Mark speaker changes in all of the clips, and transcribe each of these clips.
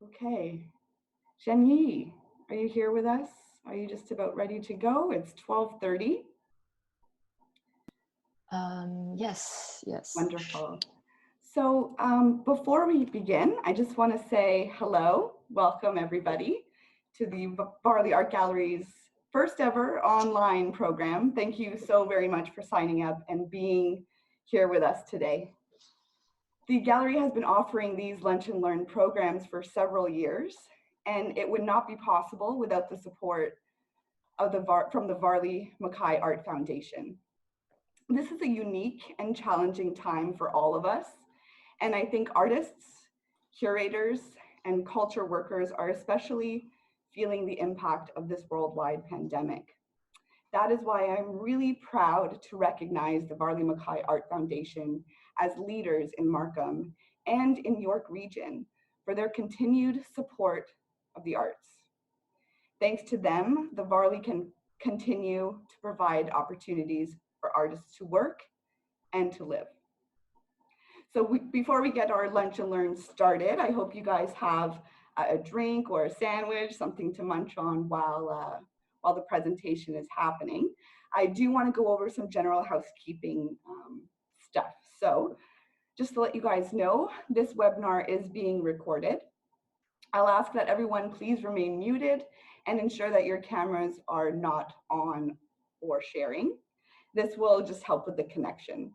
Speaker 1: Okay, Xuan Ye, are you here with us? Are you just about ready to go? It's 12:30.
Speaker 2: Yes.
Speaker 1: Wonderful. So before we begin, I just want to say hello, welcome everybody to the Varley Art Gallery's first ever online program. Thank you so very much for signing up and being here with us today. The gallery has been offering these lunch and learn programs for several years, and it would not be possible without the support of from the Varley Mackay Art Foundation. This is a unique and challenging time for all of us, and I think artists, curators, and culture workers are especially feeling the impact of this worldwide pandemic. That is why I'm really proud to recognize the Varley Mackay Art Foundation as leaders in Markham and in York Region for their continued support of the arts. Thanks to them, the Varley can continue to provide opportunities for artists to work and to live. So before we get our lunch and learn started, I hope you guys have a drink or a sandwich, something to munch on while the presentation is happening. I do want to go over some general housekeeping stuff. So just to let you guys know, this webinar is being recorded. I'll ask that everyone please remain muted and ensure that your cameras are not on or sharing. This will just help with the connection.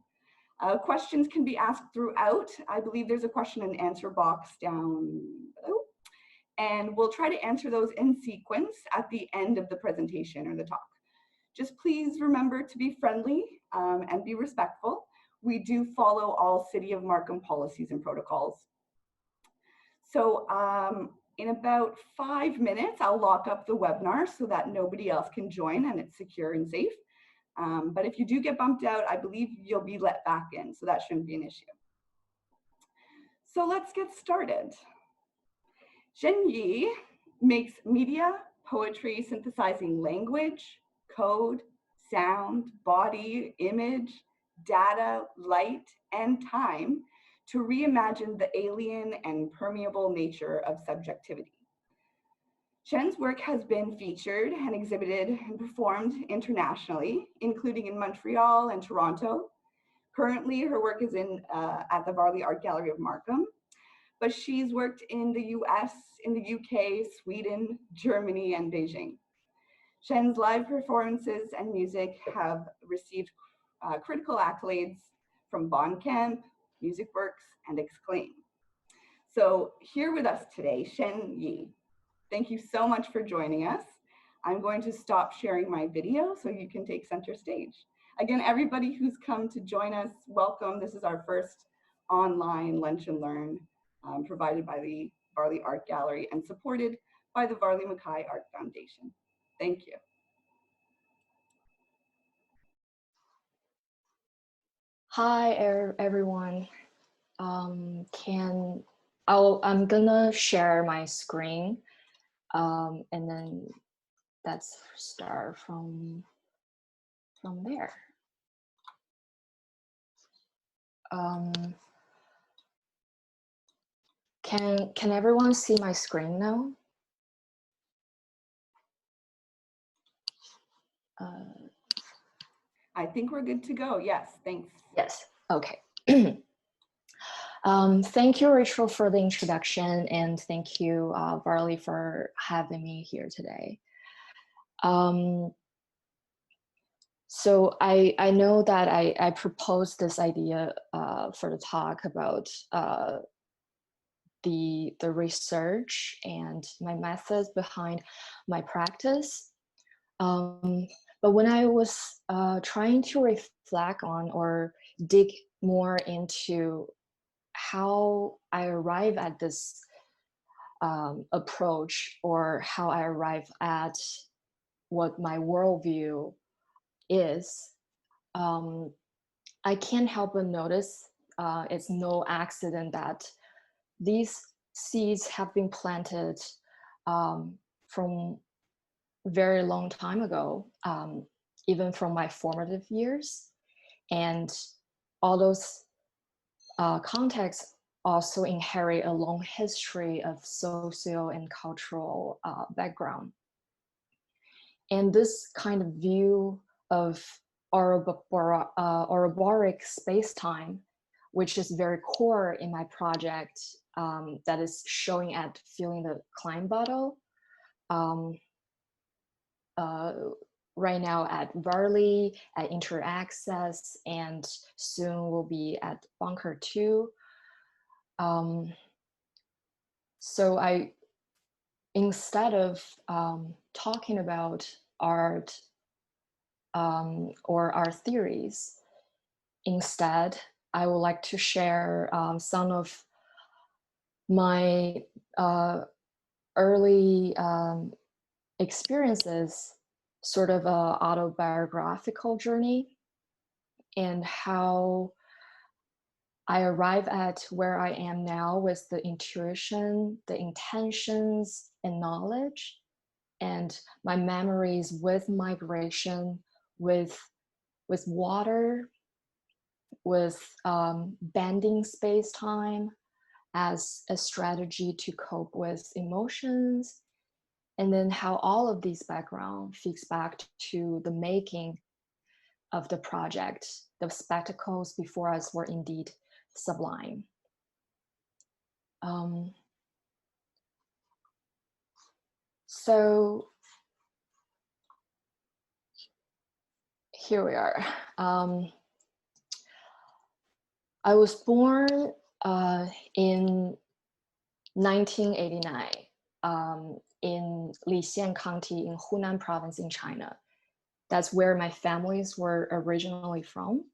Speaker 1: Questions can be asked throughout. I believe there's a question and answer box down below. And we'll try to answer those in sequence at the end of the presentation or the talk. Just please remember to be friendly and be respectful. We do follow all City of Markham policies and protocols. So in about 5 minutes, I'll lock up the webinar so that nobody else can join and it's secure and safe. But if you do get bumped out, I believe you'll be let back in, so that shouldn't be an issue. So let's get started. Xuan Ye makes media, poetry, synthesizing language, code, sound, body, image, data, light, and time to reimagine the alien and permeable nature of subjectivity. Xuan's work has been featured and exhibited and performed internationally, including in Montreal and Toronto. Currently, her work is at the Varley Art Gallery of Markham, but she's worked in the US, in the UK, Sweden, Germany, and Beijing. Xuan's live performances and music have received critical accolades from Bandcamp, Musicworks, and Exclaim. So here with us today, Xuan Ye. Thank you so much for joining us. I'm going to stop sharing my video so you can take center stage. Again, everybody who's come to join us, welcome. This is our first online lunch and learn provided by the Varley Art Gallery and supported by the Varley Mackay Art Foundation. Thank you.
Speaker 2: Hi, everyone. I'm gonna share my screen, and then let's start from there. Can everyone see my screen now?
Speaker 1: I think we're good to go. Yes, thanks.
Speaker 2: Yes, okay. Thank you, Rachel, for the introduction, and thank you, Varley, for having me here today. So I know that I proposed this idea for the talk about the research and my methods behind my practice. But when I was trying to reflect on or dig more into how I arrive at this approach, or how I arrive at what my worldview is, I can't help but notice it's no accident that these seeds have been planted from very long time ago, even from my formative years, and all those contexts also inherit a long history of socio and cultural background. And this kind of view of auroboric space-time, which is very core in my project, that is showing at Filling the Klein bottle, right now at Varley, at InterAccess, and soon will be at Bunker 2. So instead of talking about art or art theories, instead, I would like to share some of my early experiences, sort of a autobiographical journey, and how I arrive at where I am now with the intuition, the intentions, and knowledge, and my memories with migration, with water, with bending space-time as a strategy to cope with emotions, and then how all of these background feeds back to the making of the project. The spectacles before us were indeed sublime. So here we are. I was born in 1989 in Lixian County in Hunan province in China. That's where my families were originally from.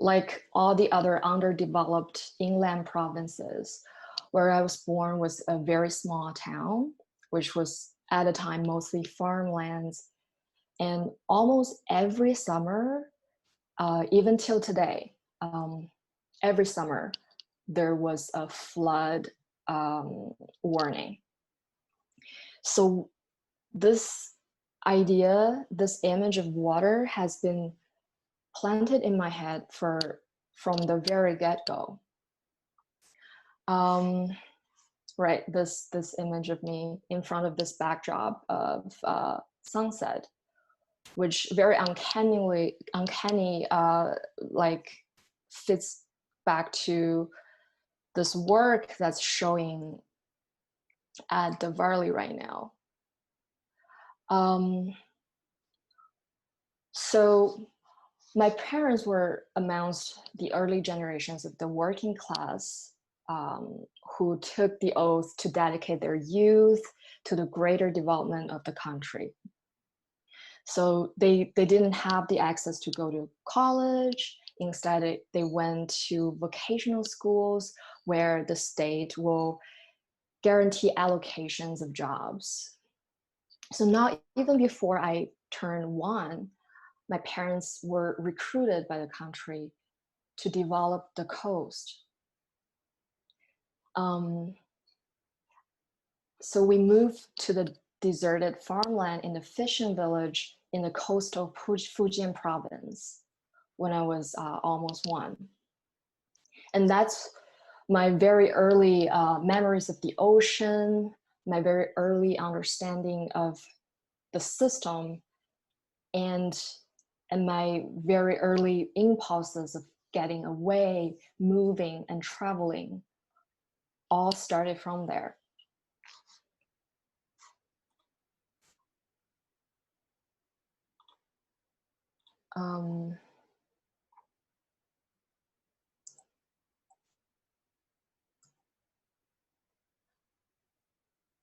Speaker 2: Like all the other underdeveloped inland provinces, where I was born was a very small town, which was at the time mostly farmlands. And almost every summer, even till today, every summer, there was a flood warning. So this idea, this image of water has been planted in my head from the very get-go. Right, this image of me in front of this backdrop of sunset, which very uncanny like fits back to this work that's showing at the Varley right now. So my parents were amongst the early generations of the working class who took the oath to dedicate their youth to the greater development of the country. So they didn't have the access to go to college. Instead, they went to vocational schools where the state will guarantee allocations of jobs. So not even before I turned 1, my parents were recruited by the country to develop the coast. So we moved to the deserted farmland in the fishing village in the coastal Fujian province when I was almost 1. And that's my very early memories of the ocean, my very early understanding of the system, and my very early impulses of getting away, moving, and traveling all started from there.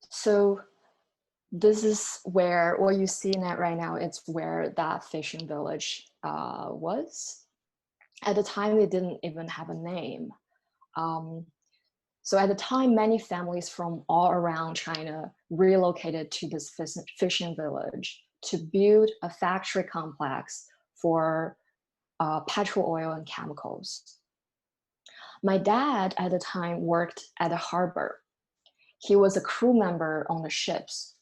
Speaker 2: So this is where, what you see in it right now, it's where that fishing village was. At the time, they didn't even have a name. So at the time, many families from all around China relocated to this fishing village to build a factory complex for petrol oil and chemicals. My dad at the time worked at the harbor. He was a crew member on the ships.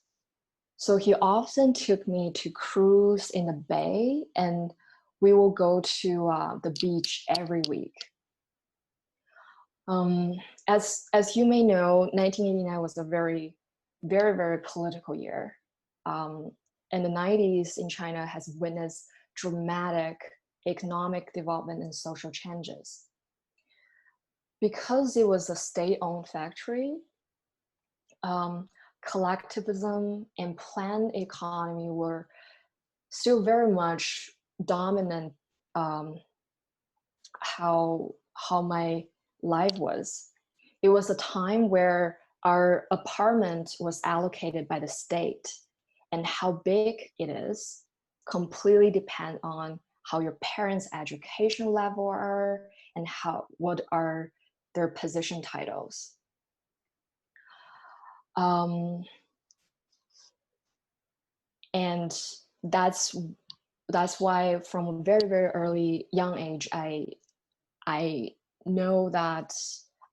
Speaker 2: So he often took me to cruise in the bay, and we will go to the beach every week. As you may know, 1989 was a very, very, very political year. And the 90s in China has witnessed dramatic economic development and social changes. Because it was a state-owned factory, collectivism and planned economy were still very much dominant how my life was. It was a time where our apartment was allocated by the state, and how big it is completely depend on how your parents' education level are and what are their position titles. And that's why from a very, very early young age, I know that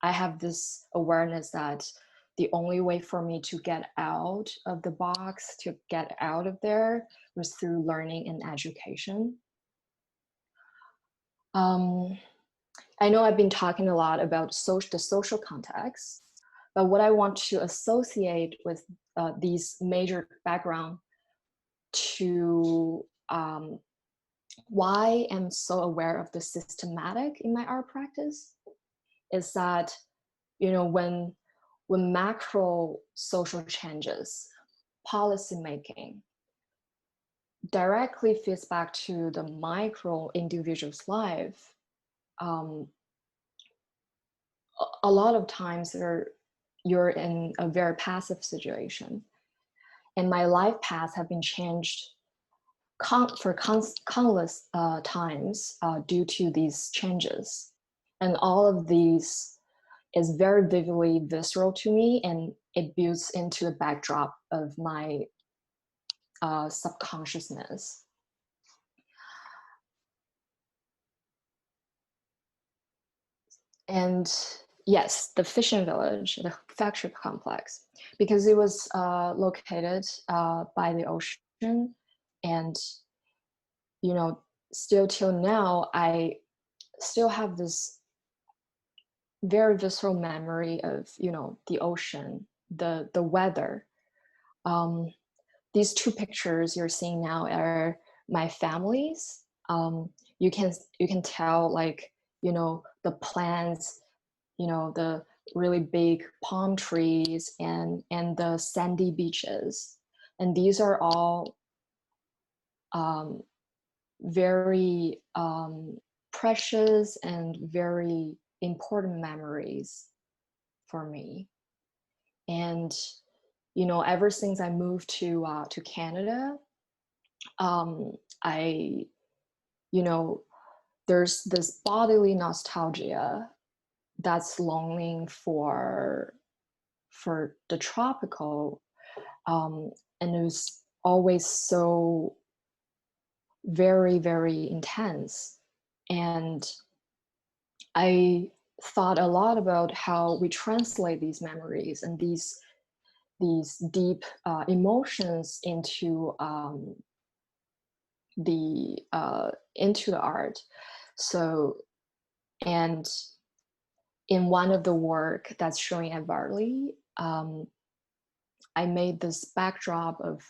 Speaker 2: I have this awareness that the only way for me to get out of the box, to get out of there, was through learning and education. I know I've been talking a lot about the social context, but what I want to associate with these major background to why I'm so aware of the systematic in my art practice is that, you know, when macro social changes, policy making directly feeds back to the micro individual's life, a lot of times you're in a very passive situation. And my life paths have been changed for countless times due to these changes. And all of these is very vividly visceral to me, and it builds into the backdrop of my subconsciousness. And yes, the fishing village, the factory complex, because it was located by the ocean, and you know, still till now, I still have this very visceral memory of, you know, the ocean, the weather. These two pictures you're seeing now are my family's. You can tell, like, you know, the plants, you know, the really big palm trees and the sandy beaches, and these are all very precious and very important memories for me. And you know, ever since I moved to Canada, I, you know, there's this bodily nostalgia that's longing for the tropical, and it was always so very, very intense. And I thought a lot about how we translate these memories and these deep emotions into the art. So, and in one of the work that's showing at Varley, I made this backdrop of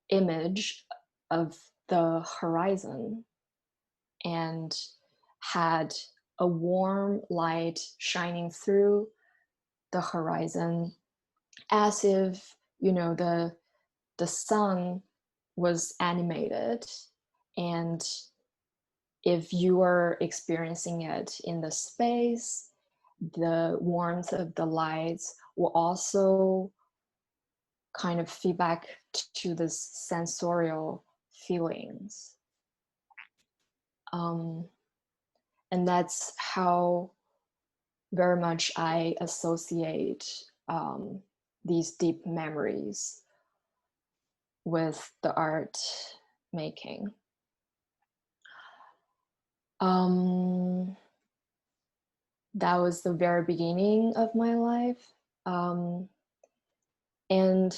Speaker 2: image of the horizon, and had a warm light shining through the horizon, as if, you know, the sun was animated, and if you are experiencing it in the space, the warmth of the lights will also kind of feedback to this sensorial feelings. And that's how very much I associate these deep memories with the art making. That was the very beginning of my life. And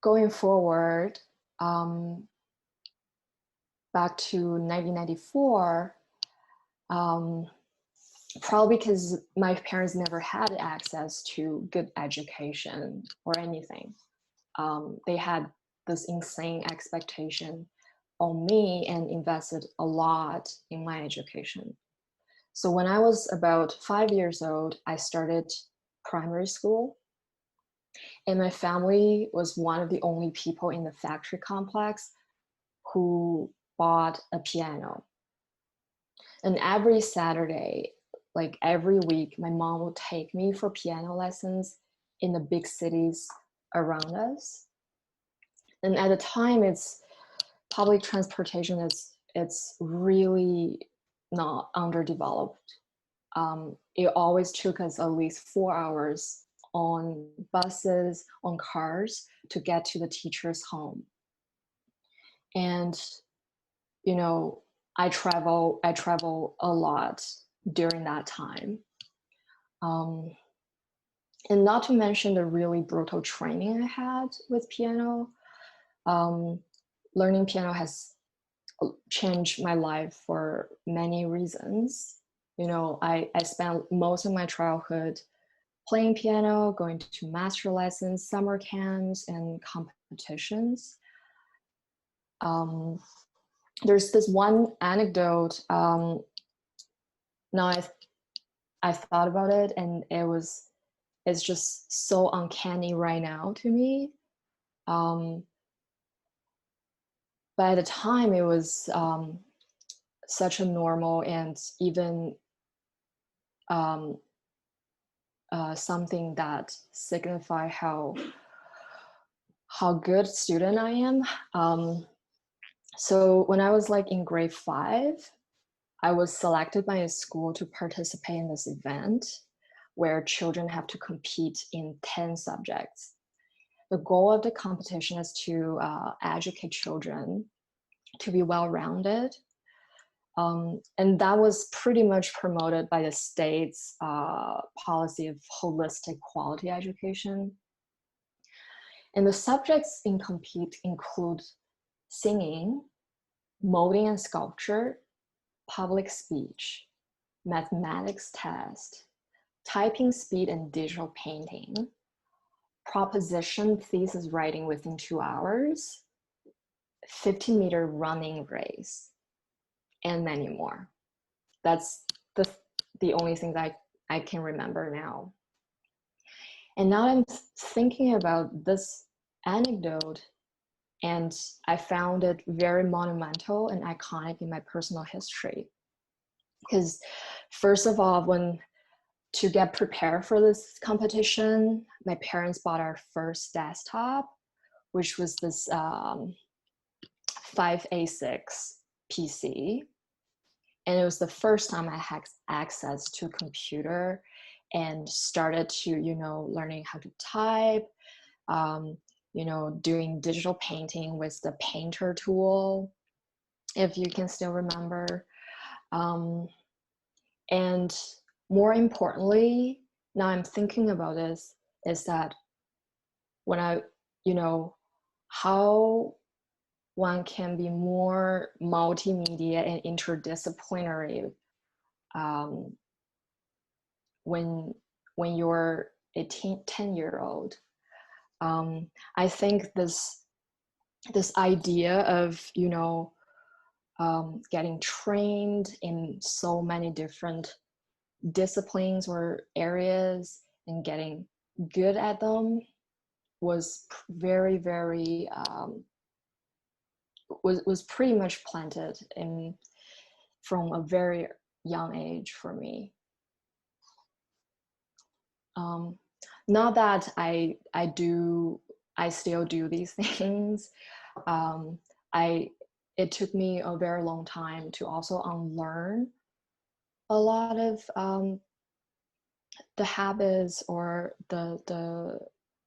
Speaker 2: going forward, back to 1994, probably because my parents never had access to good education or anything. They had this insane expectation on me and invested a lot in my education. So when I was about 5 years old, I started primary school. And my family was one of the only people in the factory complex who bought a piano. And every Saturday, like every week, my mom would take me for piano lessons in the big cities around us. And at the time, it's public transportation it's really not underdeveloped. It always took us at least 4 hours on buses, on cars to get to the teacher's home. And, you know, I travel a lot during that time. And not to mention the really brutal training I had with piano. Learning piano has changed my life for many reasons. You know, I spent most of my childhood playing piano, going to master lessons, summer camps, and competitions. There's this one anecdote. Now I thought about it, and it's just so uncanny right now to me. But at the time, it was such a normal and even something that signify how good student I am. So when I was like in grade 5, I was selected by a school to participate in this event where children have to compete in 10 subjects. The goal of the competition is to educate children to be well-rounded. And that was pretty much promoted by the state's policy of holistic quality education. And the subjects in compete include singing, molding and sculpture, public speech, mathematics test, typing speed and digital painting, proposition thesis writing within 2 hours, 50-meter running race, and many more. That's the only thing that I can remember now. And now I'm thinking about this anecdote, and I found it very monumental and iconic in my personal history. Because first of all, to get prepared for this competition, my parents bought our first desktop, which was this 5A6 PC. And it was the first time I had access to a computer and started to, learning how to type, doing digital painting with the painter tool, if you can still remember. And more importantly, now I'm thinking about this, is that when how one can be more multimedia and interdisciplinary when you're a 10-year-old. I think this idea of getting trained in so many different disciplines or areas and getting good at them was very, very was pretty much planted from a very young age for me. Not that I still do these things. It took me a very long time to also unlearn a lot of the habits or the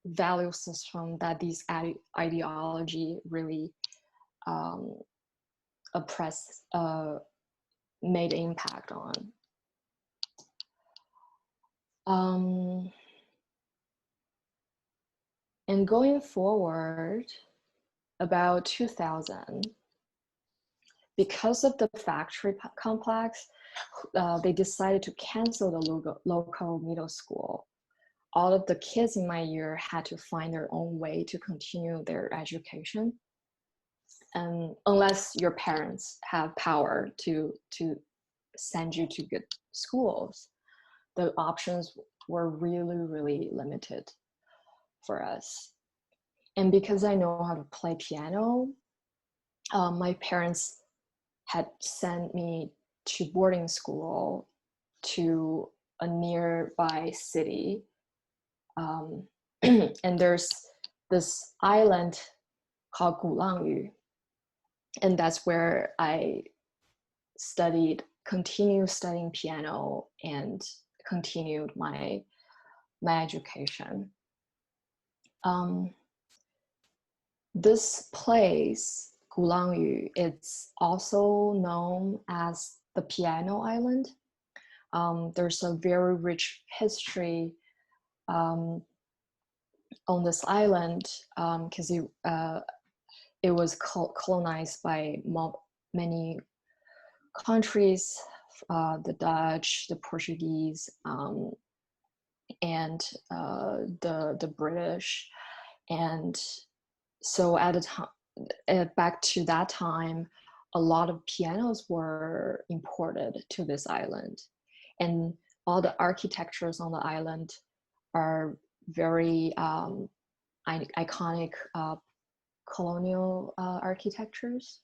Speaker 2: value system that these ideology really made impact on. And going forward, about 2000, because of the factory complex, they decided to cancel the local middle school. All of the kids in my year had to find their own way to continue their education. And unless your parents have power to send you to good schools, the options were really, really limited for us. And because I know how to play piano, my parents had sent me to boarding school to a nearby city. And there's this island called Gulangyu. And that's where I continued studying piano and continued my education. This place, Gulangyu, it's also known as the Piano Island. There's a very rich history on this island because it was colonized by many countries, the Dutch, the Portuguese, and the British. And so at a time, back to that time, a lot of pianos were imported to this island. And all the architectures on the island are very iconic colonial architectures.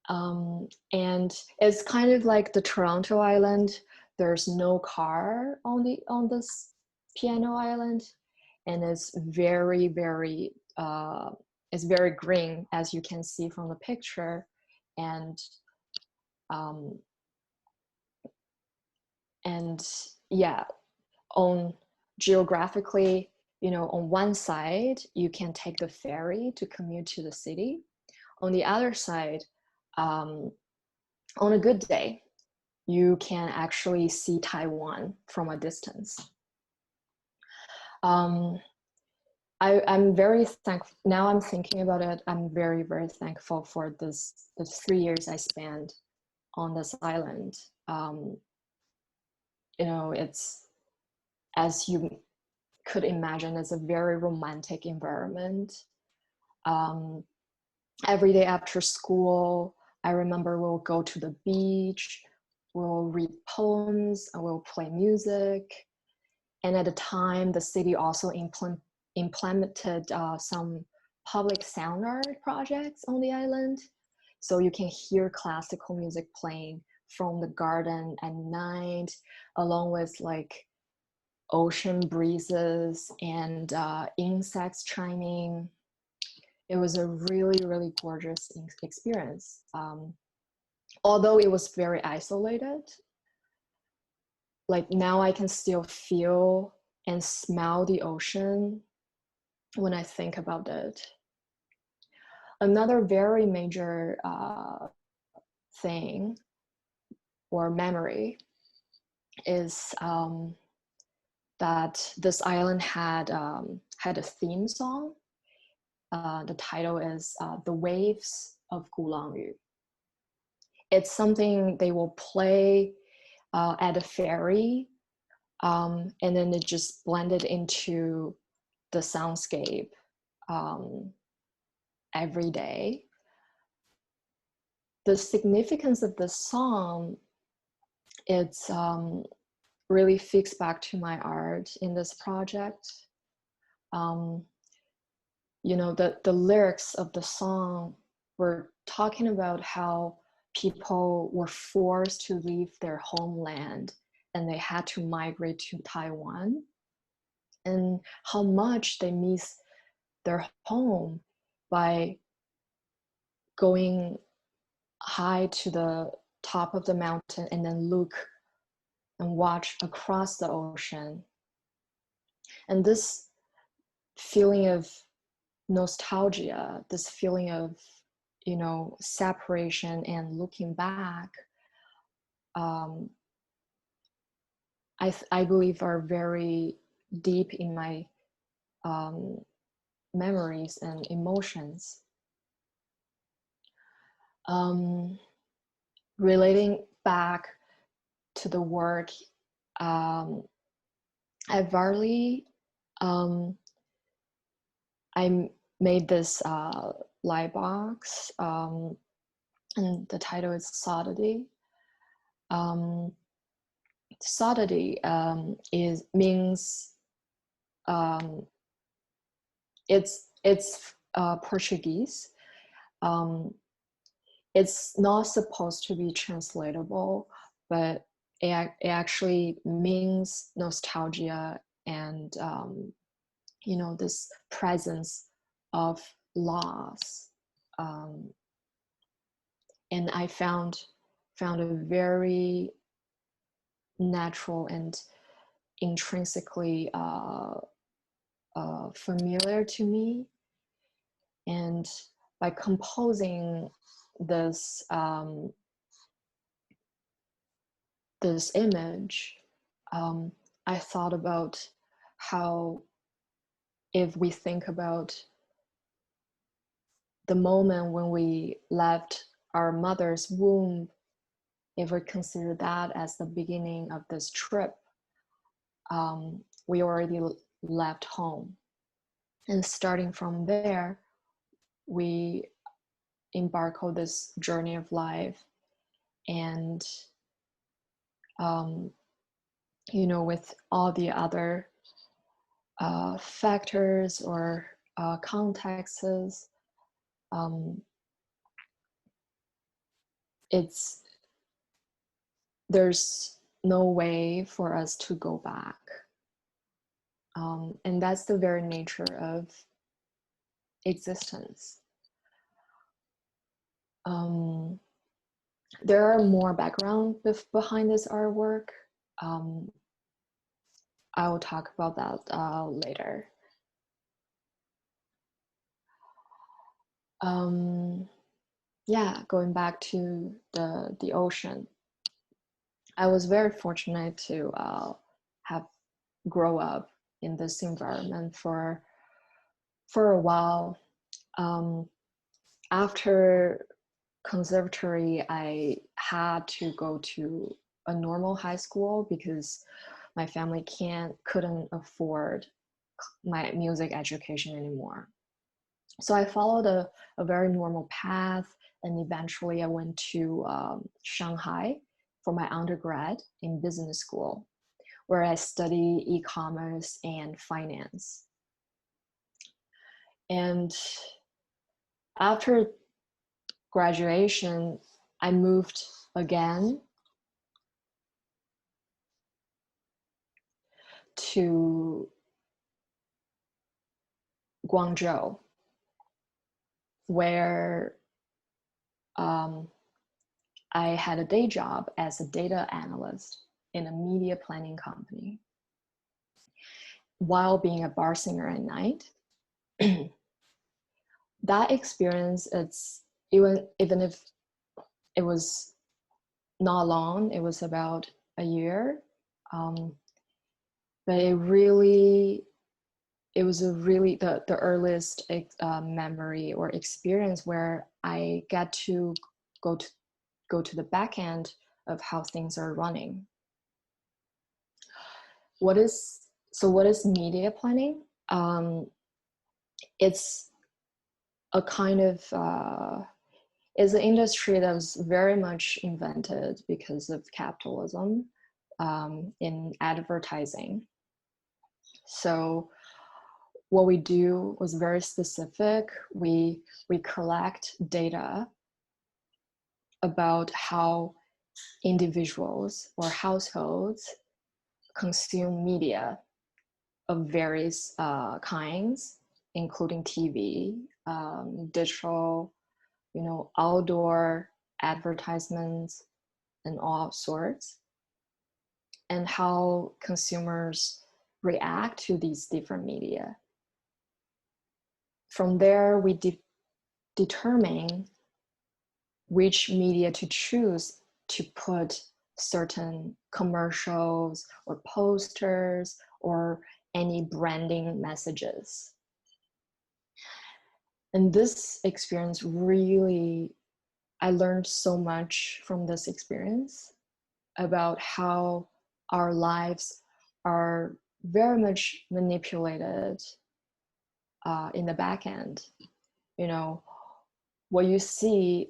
Speaker 2: And it's kind of like the Toronto Island. There's no car on this piano island, and it's very, very it's very green, as you can see from the picture. And yeah, geographically, you know, on one side you can take the ferry to commute to the city. On the other side, on a good day, you can actually see Taiwan from a distance. I'm very thankful. Now I'm thinking about it, I'm very, very thankful for the 3 years I spent on this island. You know, it's, as you could imagine, it's a very romantic environment. Every day after school, I remember we'll go to the beach, we'll read poems, and we'll play music. And at the time, the city also implemented some public sound art projects on the island. So you can hear classical music playing from the garden at night, along with like ocean breezes and insects chiming. It was a really, really gorgeous experience. Although it was very isolated, like now I can still feel and smell the ocean when I think about it. Another very major thing or memory is that this island had a theme song. The title is The Waves of Gulangyu. It's something they will play at a ferry, and then it just blended into the soundscape every day. The significance of this song, it's really fits back to my art in this project. You know, the lyrics of the song were talking about how people were forced to leave their homeland and they had to migrate to Taiwan, and how much they miss their home by going high to the top of the mountain and then look and watch across the ocean. And this feeling of nostalgia, this feeling of, you know, separation and looking back, I believe are very deep in my memories and emotions. Relating back to the work at Varley, I made this light box, and the title is Solidity. Solidity means it's Portuguese. It's not supposed to be translatable, but it actually means nostalgia and you know, this presence of loss. And I found a very natural and intrinsically familiar to me. And by composing this this image, I thought about how, if we think about the moment when we left our mother's womb, if we consider that as the beginning of this trip, we already left home. And starting from there, we embark on this journey of life. And, you know, with all the other factors or contexts, there's no way for us to go back. And that's the very nature of existence. There are more background behind this artwork. I will talk about that later. Yeah, going back to the ocean. I was very fortunate to have grow up in this environment for a while. After conservatory, I had to go to a normal high school because my family couldn't afford my music education anymore. So I followed a very normal path, and eventually I went to Shanghai for my undergrad in business school, where I studied e-commerce and finance. And after graduation, I moved again to Guangzhou, where I had a day job as a data analyst in a media planning company while being a bar singer at night. That experience, it's even if it was not long, it was about a year, but it was the earliest memory or experience where I get to go to the back end of how things are running. What is media planning? It's a kind of is an industry that was very much invented because of capitalism in advertising. So what we do was very specific. We collect data about how individuals or households consume media of various kinds, including TV, digital, you know, outdoor advertisements, and all sorts, and how consumers react to these different media. From there, we determine which media to choose to put certain commercials or posters or any branding messages. And this experience really, I learned so much from this experience. about how our lives are very much manipulated in the back end. You know, what you see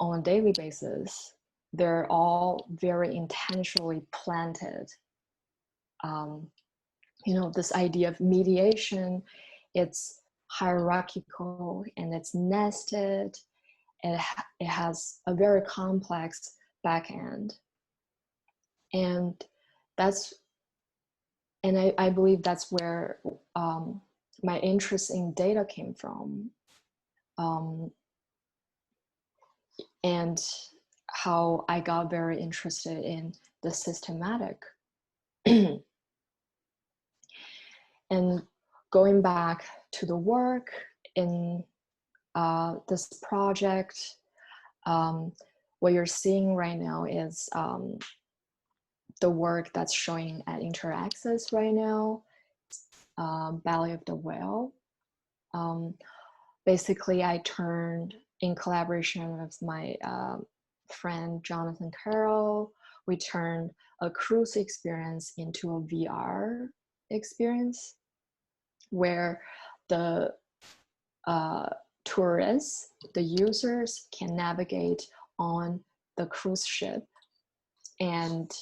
Speaker 2: on a daily basis, they're all very intentionally planted. You know, this idea of mediation, it's hierarchical and it's nested. It has a very complex back end. And I believe that's where my interest in data came from. And how I got very interested in the systematic. And going back to the work in this project, what you're seeing right now is the work that's showing at InterAccess right now, Belly of the Whale. Basically, I turned, in collaboration with my friend Jonathan Carroll, we turned a cruise experience into a VR experience where the tourists, the users, can navigate on the cruise ship and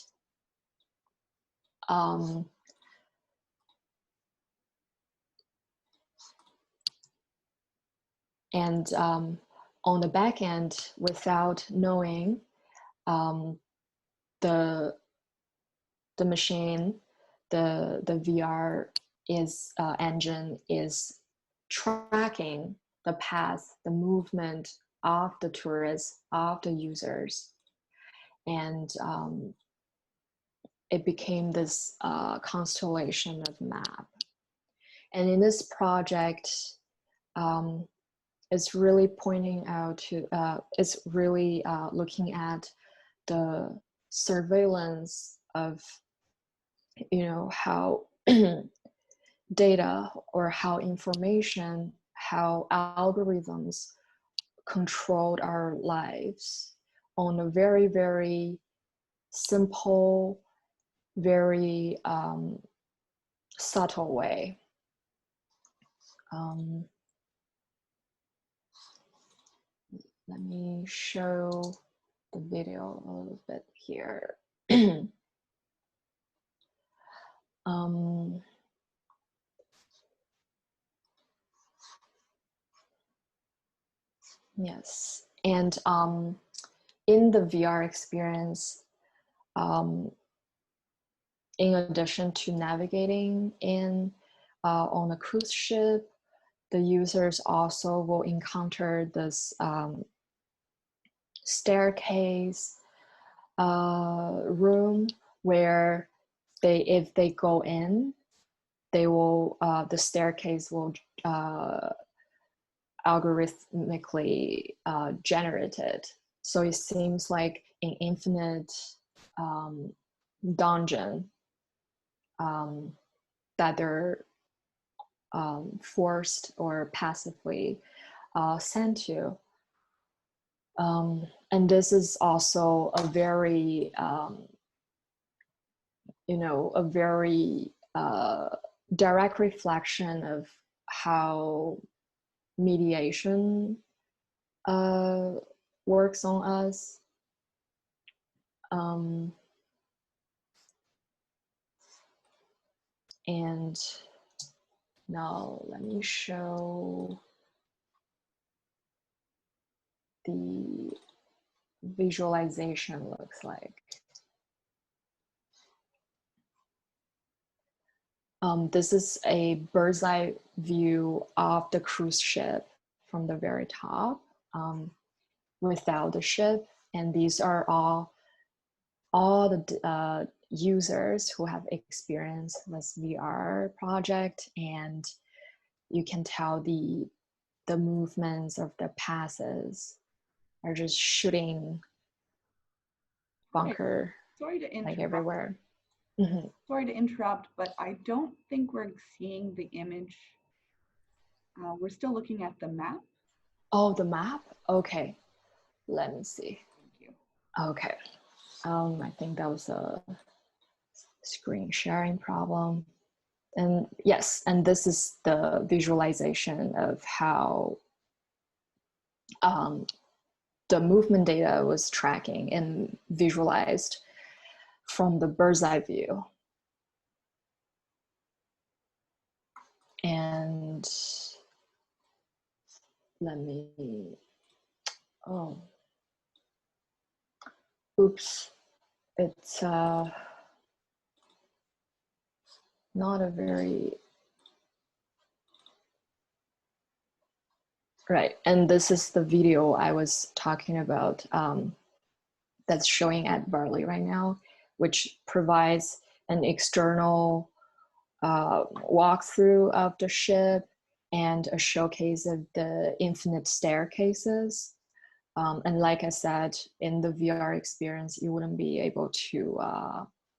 Speaker 2: on the back end, without knowing, the machine, the VR engine is tracking the path, the movement of the tourists, of the users, and it became this constellation of map. And in this project, it's really pointing out to, it's really looking at the surveillance of, you know, how data or how information, how algorithms controlled our lives on a very, very simple, very subtle way. Let me show the video a little bit here. Yes, and in the VR experience, in addition to navigating in on a cruise ship, the users also will encounter this staircase room where if they go in, they will the staircase will algorithmically generated. So it seems like an infinite dungeon that they're forced or passively sent to. And this is also a very, you know, a very direct reflection of how mediation works on us. And now let me show the visualization looks like. This is a bird's eye view of the cruise ship from the very top, without the ship. And these are all the users who have experienced this VR project, and you can tell the movements of the passes are just shooting bunker like everywhere. Mm-hmm.
Speaker 1: Sorry to interrupt, but I don't think we're seeing the image. We're still looking at the map.
Speaker 2: Oh, the map? Okay, let me see.
Speaker 1: Thank you.
Speaker 2: Okay, I think that was a screen sharing problem. And yes, and this is the visualization of how the movement data was tracking and visualized from the bird's eye view. And let me, oh, oops, it's not a very, right. And this is the video I was talking about that's showing at Varley right now, which provides an external walkthrough of the ship and a showcase of the infinite staircases. And like I said, in the VR experience, you wouldn't be able to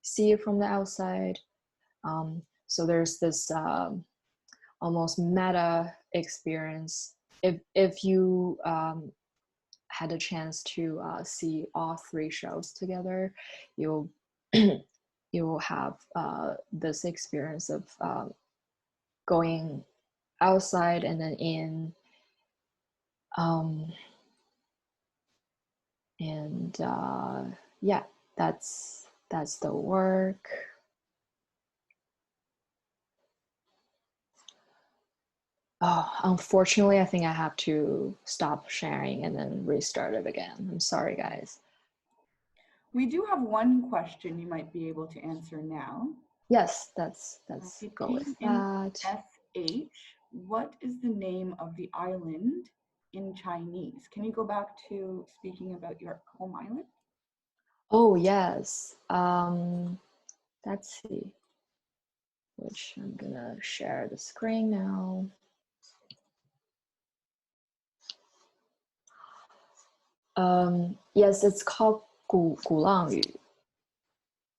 Speaker 2: see it from the outside. So there's this almost meta experience. If you had a chance to see all three shows together, you'll you'll have this experience of going outside and then in, and yeah, that's the work. Oh, unfortunately, I think I have to stop sharing and then restart it again. I'm sorry, guys.
Speaker 1: We do have one question you might be able to answer now.
Speaker 2: Yes, let's go with that.
Speaker 1: SH, what is the name of the island in Chinese? Can you go back to speaking about your home island?
Speaker 2: Oh, yes. Let's see. Which I'm gonna share the screen now. Yes, it's called Gulangyu.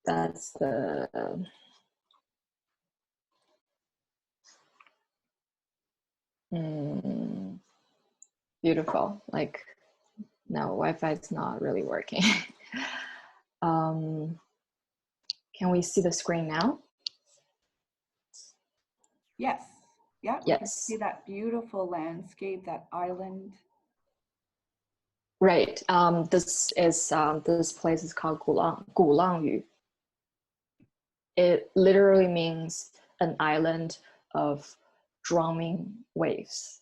Speaker 2: That's the beautiful. Like, no, Wi-Fi is not really working. Can we see the screen now?
Speaker 1: Yes. Yeah.
Speaker 2: Yes.
Speaker 1: You can see that beautiful landscape, that island.
Speaker 2: Right. This place is called Gulangyu. It literally means an island of drumming waves.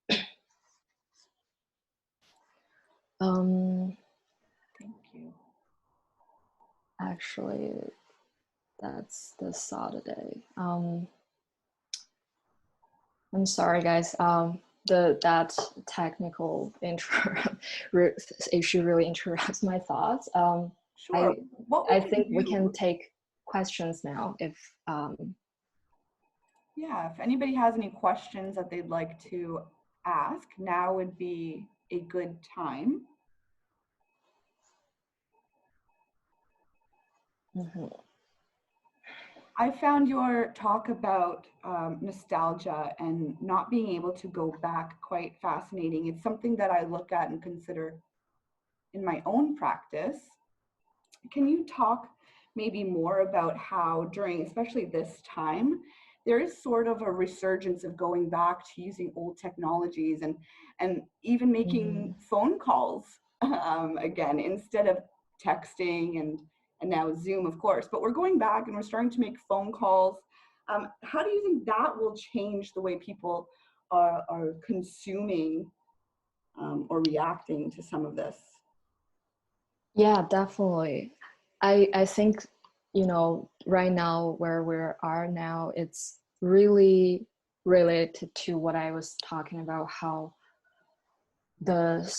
Speaker 1: Thank you.
Speaker 2: Actually, that's the Saturday. I'm sorry, guys. That technical issue really interrupts my thoughts.
Speaker 1: Sure.
Speaker 2: I think we can take questions now if
Speaker 1: yeah, if anybody has any questions that they'd like to ask, now would be a good time. I found your talk about nostalgia and not being able to go back quite fascinating. It's something that I look at and consider in my own practice. Can you talk maybe more about how during, especially this time, there is sort of a resurgence of going back to using old technologies and even making phone calls again, instead of texting and now Zoom, of course, but we're going back and we're starting to make phone calls. How do you think that will change the way people are consuming or reacting to some of this?
Speaker 2: Yeah, definitely. I think, you know, right now where we are now, it's really related to what I was talking about, how the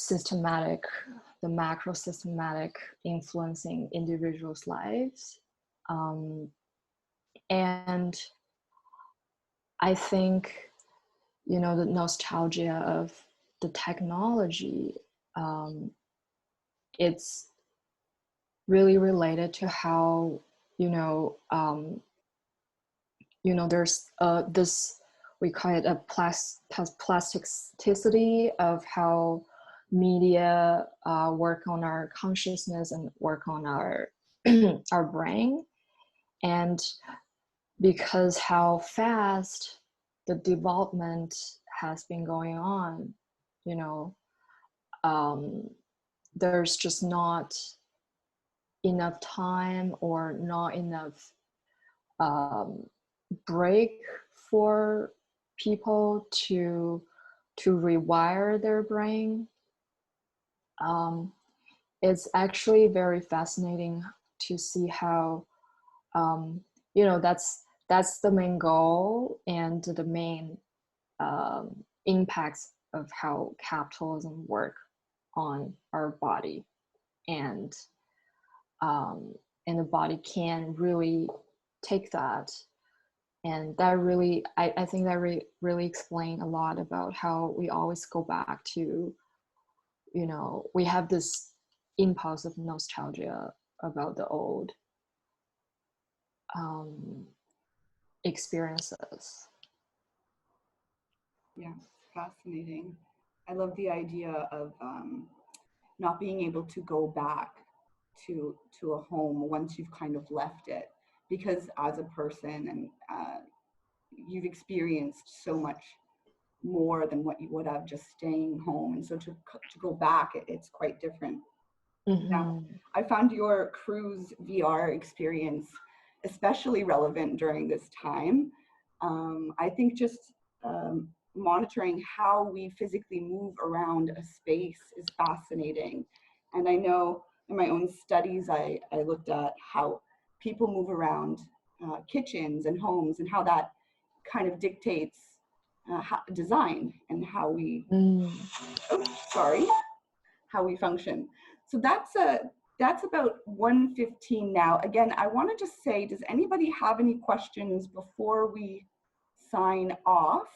Speaker 2: macro systematic influencing individuals' lives. And I think, you know, the nostalgia of the technology, it's really related to how, there's this, we call it a plasticity of how media work on our consciousness and work on our our brain. And because how fast the development has been going on, you know, there's just not enough time or not enough break for people to rewire their brain. It's actually very fascinating to see how you know, that's the main goal and the main impacts of how capitalism work on our body, and the body can really take that, and that really I think that really explain a lot about how we always go back to, you know, we have this impulse of nostalgia about the old experiences.
Speaker 1: Yeah, fascinating. I love the idea of not being able to go back to a home once you've kind of left it, because as a person and you've experienced so much more than what you would have just staying home, and so to go back, it's quite different. Now, I found your cruise VR experience especially relevant during this time. I think just monitoring how we physically move around a space is fascinating. And I know in my own studies, I looked at how people move around kitchens and homes, and how that kind of dictates design and how we, how we function. So that's about 1:15 now. Again, I want to just say, does anybody have any questions before we sign off?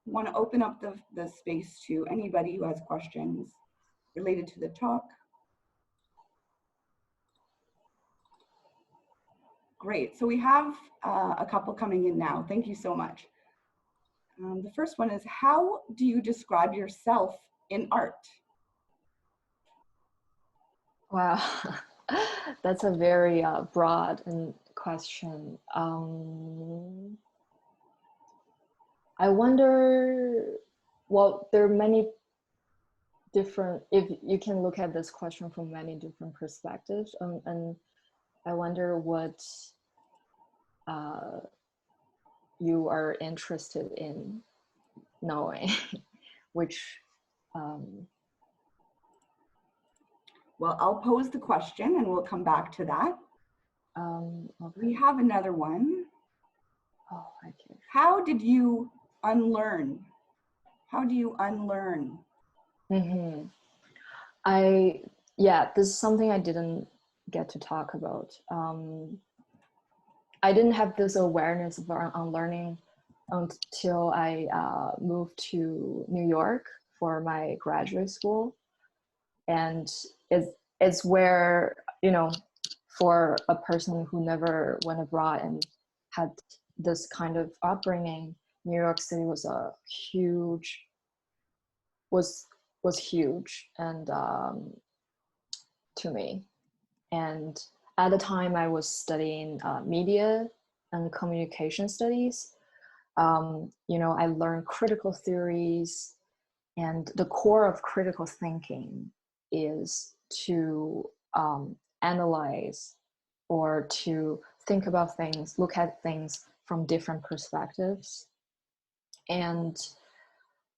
Speaker 1: I want to open up the space to anybody who has questions related to the talk. Great, so we have a couple coming in now. Thank you so much. The first one is, how do you describe yourself in art?
Speaker 2: Wow, that's a very broad question. I wonder, well, there are many different, if you can look at this question from many different perspectives, and I wonder what you are interested in knowing, which
Speaker 1: well, I'll pose the question and we'll come back to that. Okay. We have another one.
Speaker 2: Oh, okay.
Speaker 1: How did you unlearn? How do you unlearn?
Speaker 2: Yeah, this is something I didn't get to talk about. I didn't have this awareness of unlearning until I moved to New York for my graduate school. And it's where, you know, for a person who never went abroad and had this kind of upbringing, New York City was a huge, was huge, and to me. And at the time I was studying media and communication studies. You know, I learned critical theories, and the core of critical thinking is to analyze or to think about things, look at things from different perspectives. And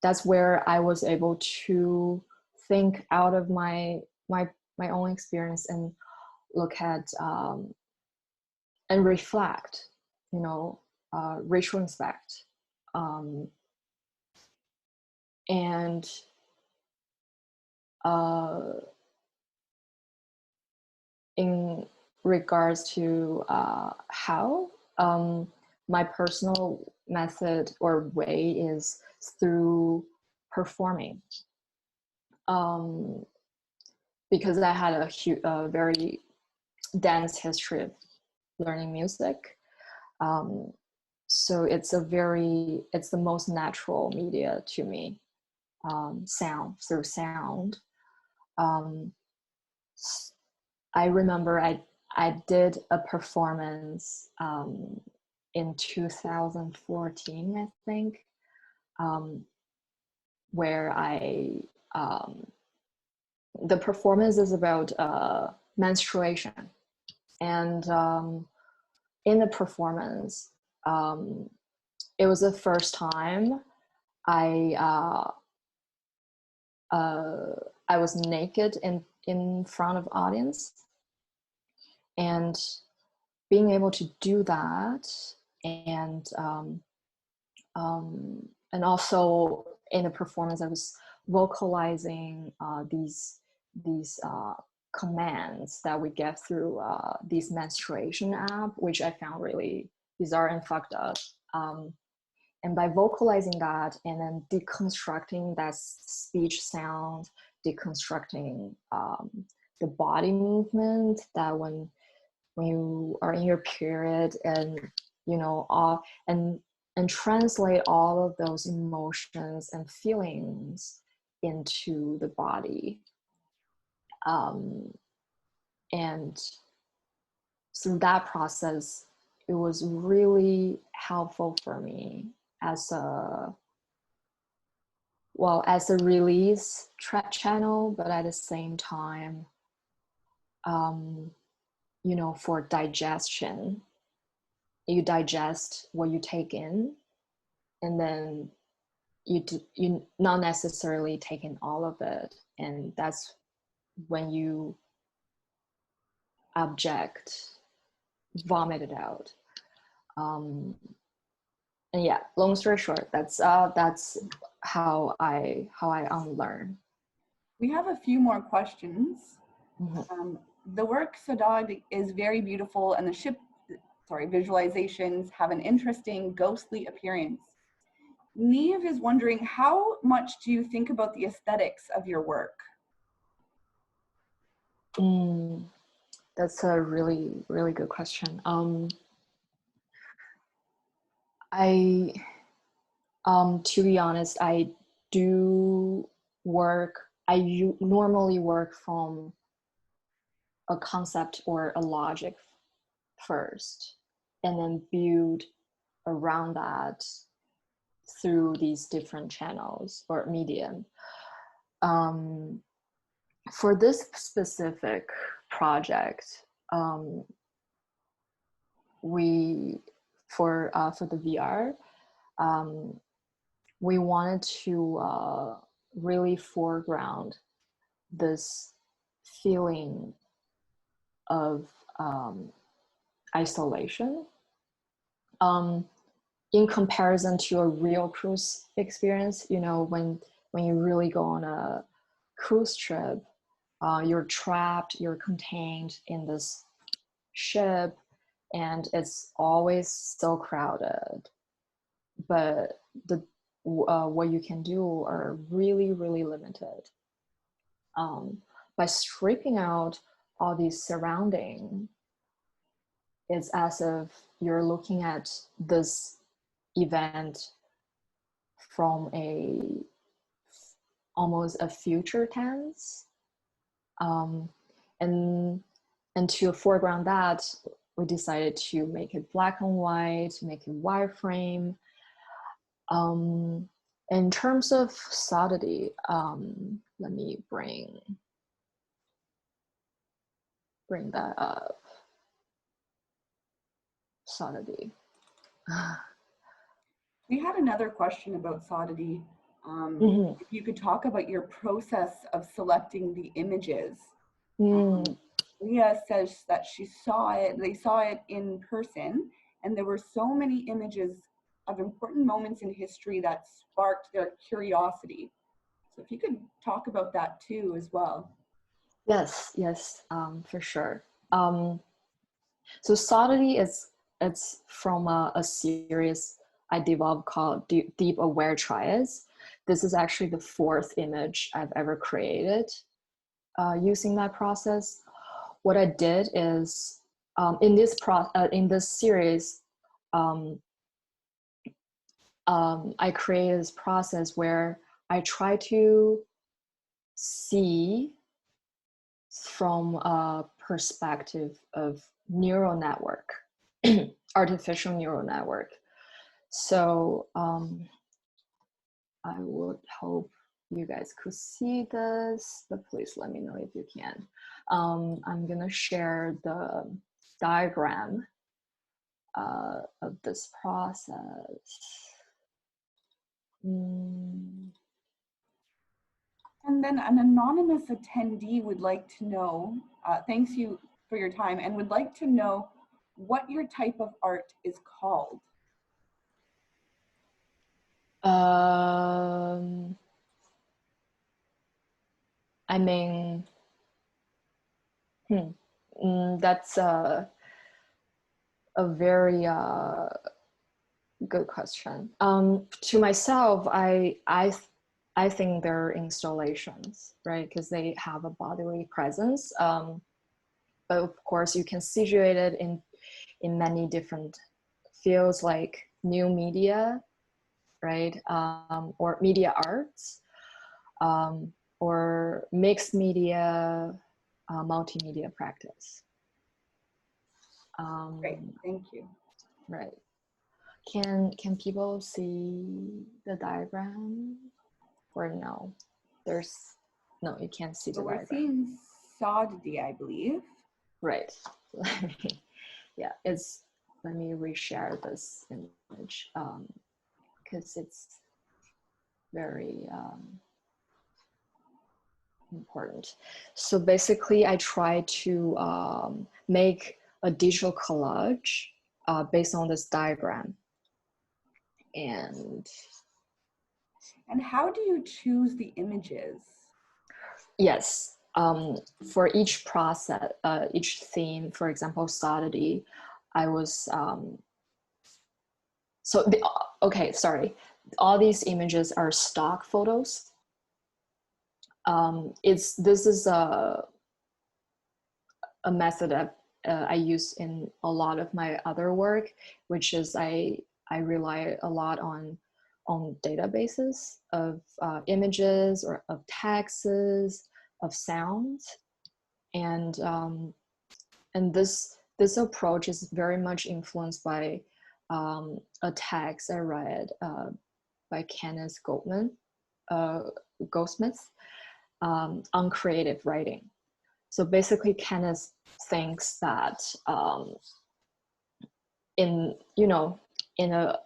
Speaker 2: that's where I was able to think out of my own experience and look at and reflect, you know, retrospect, and in regards to how, my personal method or way is through performing, because I had a very dense history of learning music. So it's the most natural media to me. sound, through sound. I remember I did a performance in 2014, I think, where the performance is about menstruation. And in the performance, it was the first time I was naked in front of audience, and being able to do that, and also in the performance I was vocalizing these commands that we get through this menstruation app, which I found really bizarre and fucked up. And by vocalizing that and then deconstructing that speech sound, deconstructing the body movement, that when you are in your period, and you know, and translate all of those emotions and feelings into the body. And through that process, it was really helpful for me as a release channel, but at the same time, you know, for digestion. You digest what you take in, and then you not necessarily take in all of it, and that's when you vomit it out. And yeah, long story short, that's how I unlearn.
Speaker 1: We have a few more questions.
Speaker 2: Mm-hmm.
Speaker 1: The work Sadad is very beautiful, and the visualizations have an interesting ghostly appearance. Neve is wondering, how much do you think about the aesthetics of your work?
Speaker 2: That's a really, really good question. To be honest, I normally work from a concept or a logic first, and then build around that through these different channels or medium. For this specific project, for the VR, we wanted to really foreground this feeling of isolation, in comparison to a real cruise experience. You know, when you really go on a cruise trip, you're trapped, you're contained in this ship, and it's always so crowded. But what you can do are really, really limited. By stripping out all these surrounding, it's as if you're looking at this event from almost a future tense. And to foreground that, we decided to make it black and white, make it wireframe. In terms of solidity, let me bring that up. Solidity.
Speaker 1: We had another question about solidity. If you could talk about your process of selecting the images. Leah says that they saw it in person, and there were so many images of important moments in history that sparked their curiosity. So if you could talk about that too as well.
Speaker 2: Yes, for sure. So solidity it's from a series I developed called Deep Aware Triads. This is actually the 4th image I've ever created using that process. What I did is in this series, I created this process where I try to see from a perspective of neural network, artificial neural network. So I would hope you guys could see this, but please let me know if you can. I'm gonna share the diagram of this process.
Speaker 1: And then an anonymous attendee would like to know, thanks you for your time, and would like to know what your type of art is called.
Speaker 2: I mean, that's a very good question. To myself, I think they're installations, right? Because they have a bodily presence. But of course, you can situate it in many different fields, like new media, right? Or media arts, or mixed media, multimedia practice.
Speaker 1: Great, thank you.
Speaker 2: Right. Can people see the diagram? Or no? No, you can't see the
Speaker 1: So we're
Speaker 2: diagram.
Speaker 1: seeing solidity, I believe.
Speaker 2: Right. Yeah, let me reshare this image because it's very important. So basically, I try to make a digital collage based on this diagram. And
Speaker 1: how do you choose the images?
Speaker 2: yes, for each process, each theme, for example, solidity, I was, okay, sorry. All these images are stock photos. This is a method that I use in a lot of my other work, which is I rely a lot on databases of images or of texts, of sounds, and this approach is very much influenced by a text I read by Kenneth Goldsmith on creative writing. So basically, Kenneth thinks that in a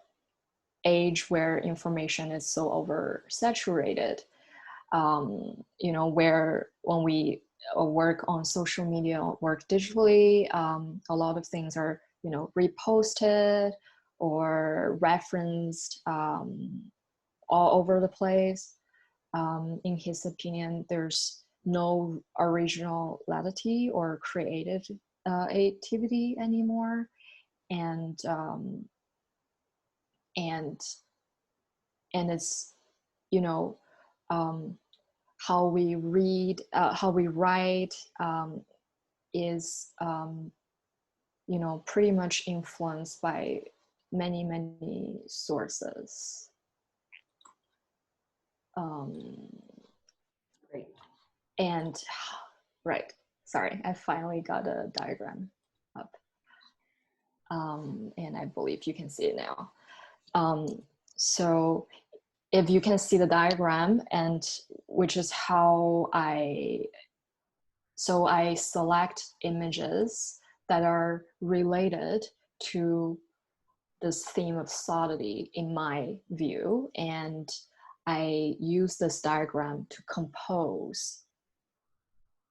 Speaker 2: age where information is so oversaturated, where when we work on social media, work digitally, a lot of things are reposted or referenced all over the place. In his opinion, there's no originality or creative activity anymore, and it's how we read, how we write is pretty much influenced by many sources.
Speaker 1: Great.
Speaker 2: And right, sorry, I finally got a diagram up, and I believe you can see it now. So if you can see the diagram, and which is how I select images that are related to this theme of solidity in my view, and I use this diagram to compose,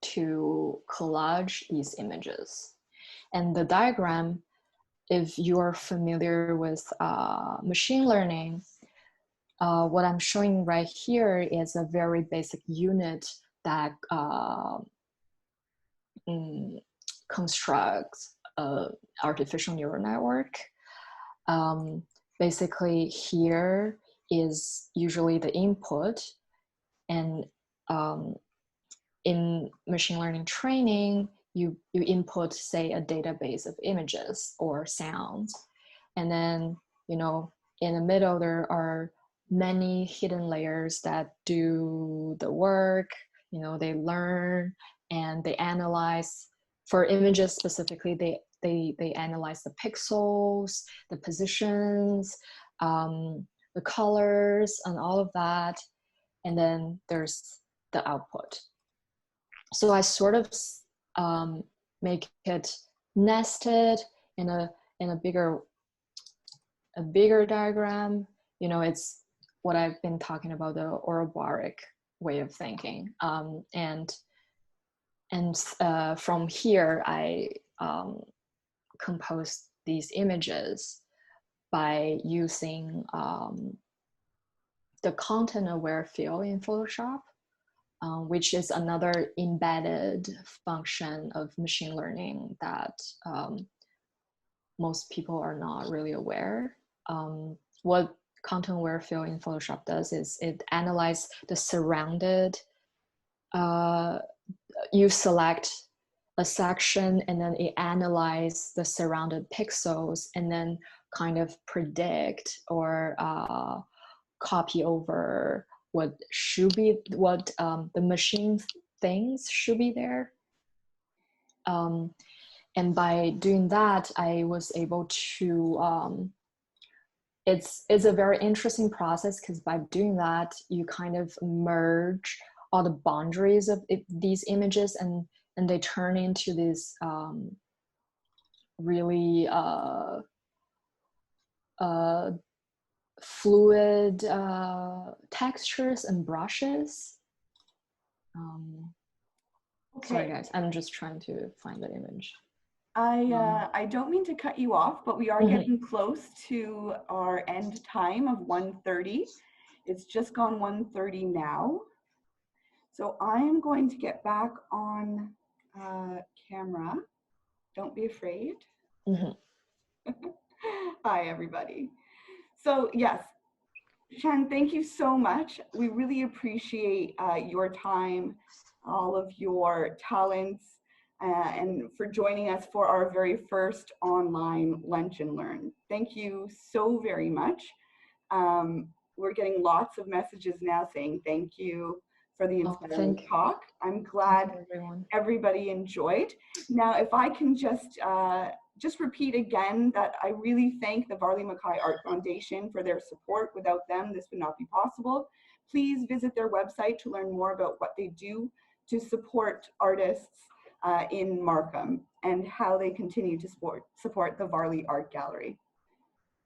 Speaker 2: to collage these images. And the diagram, if you're familiar with machine learning, what I'm showing right here is a very basic unit that constructs an artificial neural network. Basically, here is usually the input, and in machine learning training, you input, say, a database of images or sounds, and then in the middle there are many hidden layers that do the work. You know, they learn and they analyze. For images specifically, they analyze the pixels, the positions, the colors, and all of that. And then there's the output. So I sort of make it nested in a bigger diagram. You know, it's what I've been talking about, the Ouroboros way of thinking. And from here, I composed these images by using the content-aware fill in Photoshop, which is another embedded function of machine learning that most people are not really aware. What content-aware fill in Photoshop does is it analyzes the surrounded, you select a section and then it analyzes the surrounded pixels and then kind of predict or copy over what should be, what the machine thinks should be there. And by doing that, I was able to, it's a very interesting process, because by doing that, you kind of merge all the boundaries of these images, and they turn into these really fluid textures and brushes.
Speaker 1: Okay.
Speaker 2: Sorry guys, I'm just trying to find the image.
Speaker 1: I don't mean to cut you off, but we are getting close to our end time of 1:30. It's just gone 1:30 now. So I'm going to get back on camera. Don't be afraid. Hi, everybody. So yes, Xuan, thank you so much. We really appreciate your time, all of your talents, and for joining us for our very first online Lunch and Learn. Thank you so very much. We're getting lots of messages now saying thank you for the inspiring talk. I'm glad everybody enjoyed. Now, if I can just repeat again that I really thank the Varley Art Foundation for their support. Without them, this would not be possible. Please visit their website to learn more about what they do to support artists in Markham and how they continue to support the Varley Art Gallery.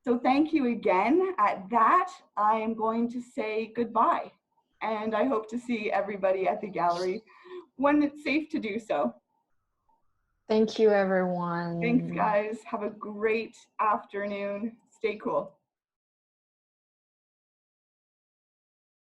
Speaker 1: So thank you again. At that, I am going to say goodbye, and I hope to see everybody at the gallery when it's safe to do so.
Speaker 2: Thank you, everyone.
Speaker 1: Thanks, guys. Have a great afternoon. Stay cool.